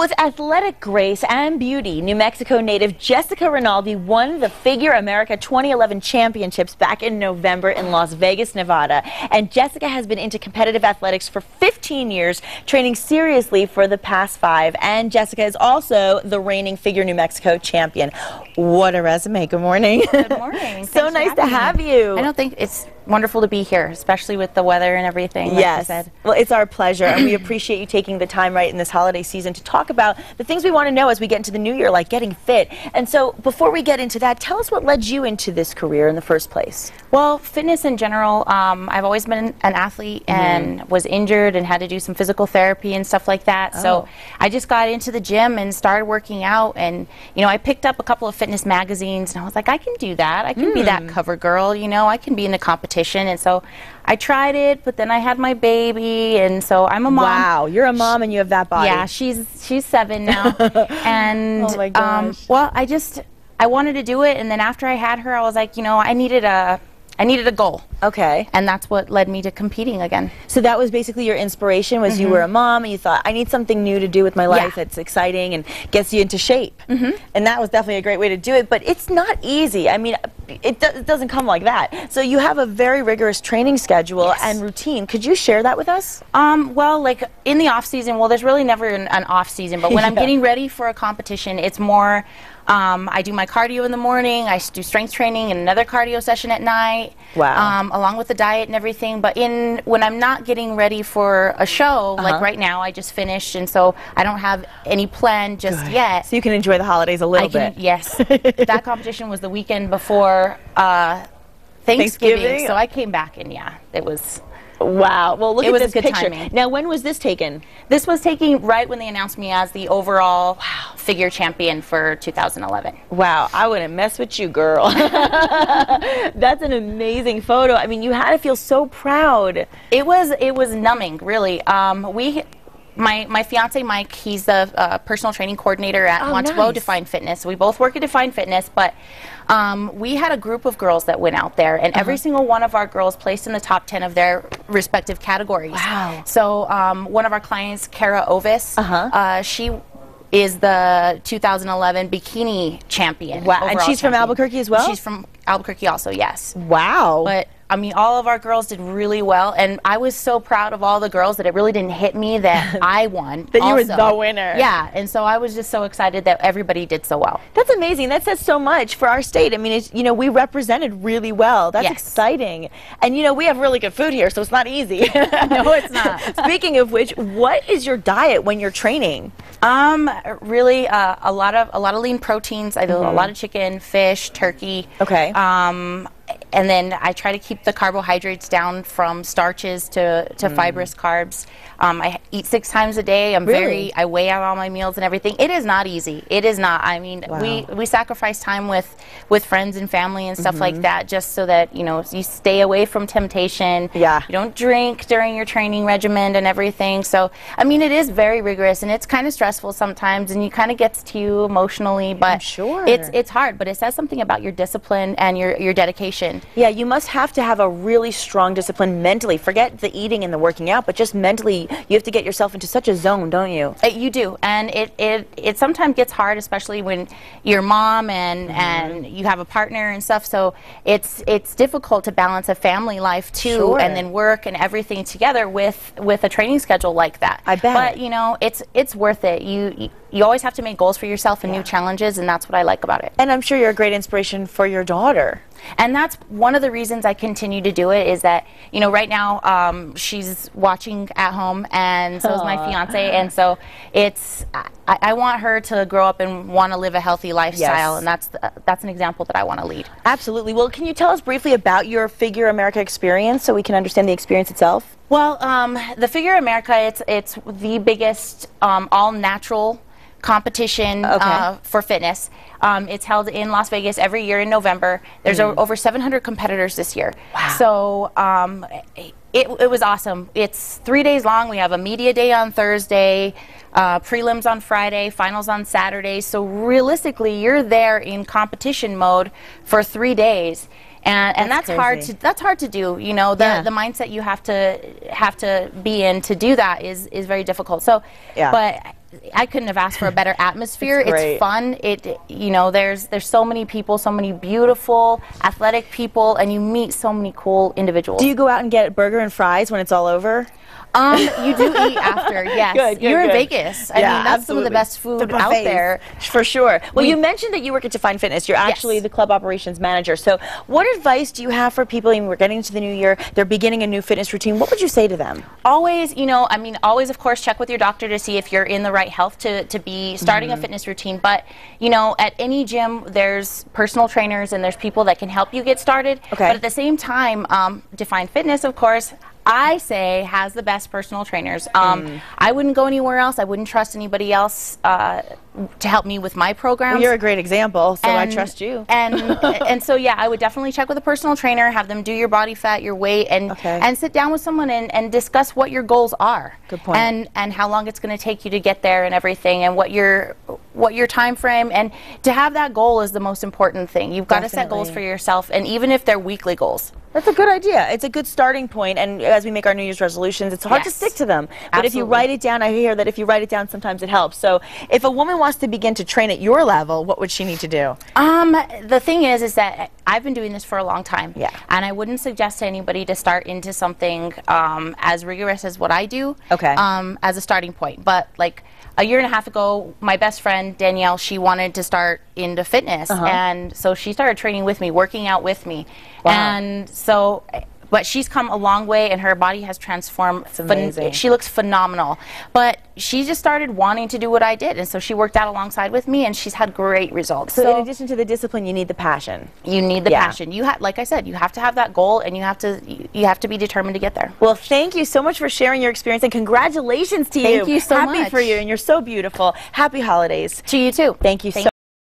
with athletic grace and beauty, New Mexico native Jessica Rinaldi won the Figure America 2011 championships back in November in Las Vegas, Nevada. And Jessica has been into competitive athletics for 15 years, training seriously for the past 5. And Jessica is also the reigning Figure New Mexico champion. What a resume. Good morning. Good morning. So nice to have you. I don't think it's wonderful to be here, especially with the weather and everything. Like yes. you said. Well, it's our pleasure, and we appreciate you taking the time right in this holiday season to talk about the things we want to know as we get into the new year, like getting fit. And so before we get into that, tell us what led you into this career in the first place. Well, fitness in general, I've always been an athlete and was injured and had to do some physical therapy and stuff like that. So I just got into the gym and started working out, and you know, I picked up a couple of fitness magazines and I was like, I can do that. I can be that cover girl, you know, I can be in the competition. And so I tried it, but then I had my baby, and so I'm a mom. Wow, you're a mom and you have that body. Yeah, she's 7 now. And oh my gosh. well, I wanted to do it, and then after I had her, I was like, you know, I needed a goal. Okay. And that's what led me to competing again. So that was basically your inspiration, was you were a mom and you thought, I need something new to do with my life that's exciting and gets you into shape. And that was definitely a great way to do it, but it's not easy. I mean, it doesn't come like that. So you have a very rigorous training schedule and routine. Could you share that with us? Well, like in the off season, well, there's really never an off season, but when I'm getting ready for a competition, it's more, I do my cardio in the morning, I do strength training and another cardio session at night. Wow. Along with the diet and everything. But when I'm not getting ready for a show, like right now, I just finished, and so I don't have any plan just yet. So you can enjoy the holidays a little bit. Yes. That competition was the weekend before Thanksgiving, so I came back, and yeah, it was... Wow. Well, look at this picture. Timing. Now, when was this taken? This was taken right when they announced me as the overall figure champion for 2011. Wow. I wouldn't mess with you, girl. That's an amazing photo. I mean, you had to feel so proud. It was numbing, really. My fiance Mike, he's the personal training coordinator at Montereau Define Fitness. We both work at Define Fitness, but we had a group of girls that went out there, and every single one of our girls placed in the top 10 of their respective categories. Wow. So one of our clients, Kara Ovis, she is the 2011 bikini champion. Wow. And she's from Albuquerque as well? She's from Albuquerque also, yes. Wow. But I mean, all of our girls did really well, and I was so proud of all the girls that it really didn't hit me that I won. That you were the winner. Yeah, and so I was just so excited that everybody did so well. That's amazing. That says so much for our state. I mean, it's, you know, we represented really well. That's exciting. And, you know, we have really good food here, so it's not easy. No, it's not. Speaking of which, what is your diet when you're training? Really, a lot of lean proteins. I do a lot of chicken, fish, turkey. Okay. And then I try to keep the carbohydrates down from starches to fibrous carbs. I eat 6 times a day. I weigh out all my meals and everything. It is not easy. It is not. I mean, we sacrifice time with friends and family and stuff like that, just so that, you know, you stay away from temptation. Yeah. You don't drink during your training regimen and everything. So, I mean, it is very rigorous, and it's kind of stressful sometimes, and it kind of gets to you emotionally, but I'm sure. It's hard, but it says something about your discipline and your dedication. Yeah, you must have to have a really strong discipline mentally. Forget the eating and the working out, but just mentally, you have to get yourself into such a zone, don't you? You do, and it sometimes gets hard, especially when you're a mom and you have a partner and stuff. So it's difficult to balance a family life too, and then work and everything together with a training schedule like that. I bet. But you know, it's worth it. You always have to make goals for yourself and new challenges, and that's what I like about it. And I'm sure you're a great inspiration for your daughter. And that's one of the reasons I continue to do it, is that, you know, right now she's watching at home, and so is my fiance, and so I want her to grow up and want to live a healthy lifestyle, and that's an example that I want to lead. Absolutely. Well, can you tell us briefly about your Figure America experience so we can understand the experience itself? Well, the Figure America, it's the biggest all-natural competition for fitness. It's held in Las Vegas every year in November. There's over 700 competitors this year. Wow. So it was awesome. It's 3 days long. We have a media day on Thursday, prelims on Friday, finals on Saturday. So realistically, you're there in competition mode for 3 days. And that's hard to do. You know, the mindset you have to be in to do that is very difficult. So, but I couldn't have asked for a better atmosphere. It's fun. You know, there's so many people, so many beautiful, athletic people, and you meet so many cool individuals. Do you go out and get a burger and fries when it's all over? You do eat after, yes. Good, You're in Vegas. I mean, that's some of the best food out there. For sure. Well, you mentioned that you work at Define Fitness. You're actually the club operations manager. So what advice do you have for people, we're getting into the new year, they're beginning a new fitness routine. What would you say to them? Always, you know, I mean, always, of course, check with your doctor to see if you're in the right health to be starting a fitness routine. But, you know, at any gym, there's personal trainers and there's people that can help you get started. But at the same time, Define Fitness, of course, I say has the best personal trainers. I wouldn't go anywhere else. I wouldn't trust anybody else to help me with my programs. Well, you're a great example, so I trust you. And so, yeah, I would definitely check with a personal trainer, have them do your body fat, your weight, and sit down with someone and discuss what your goals are. Good point. And how long it's going to take you to get there and everything, and what your time frame. And to have that goal is the most important thing. You've got to set goals for yourself, and even if they're weekly goals. That's a good idea. It's a good starting point, and as we make our New Year's resolutions, it's hard to stick to them. But if you write it down, I hear that if you write it down, sometimes it helps. So if a woman wants to begin to train at your level, what would she need to do? The thing is that I've been doing this for a long time. And I wouldn't suggest to anybody to start into something as rigorous as what I do as a starting point. But like a year and a half ago, my best friend, Danielle, she wanted to start into fitness. And so she started training with me, working out with me. And so, but she's come a long way and her body has transformed. It's amazing. She looks phenomenal. But she just started wanting to do what I did. And so she worked out alongside with me and she's had great results. So in addition to the discipline, you need the passion. You need the passion. You like I said, you have to have that goal and you have to be determined to get there. Well, thank you so much for sharing your experience and congratulations to you. Thank you so much. Happy for you and you're so beautiful. Happy holidays. To you too. Thank you so much.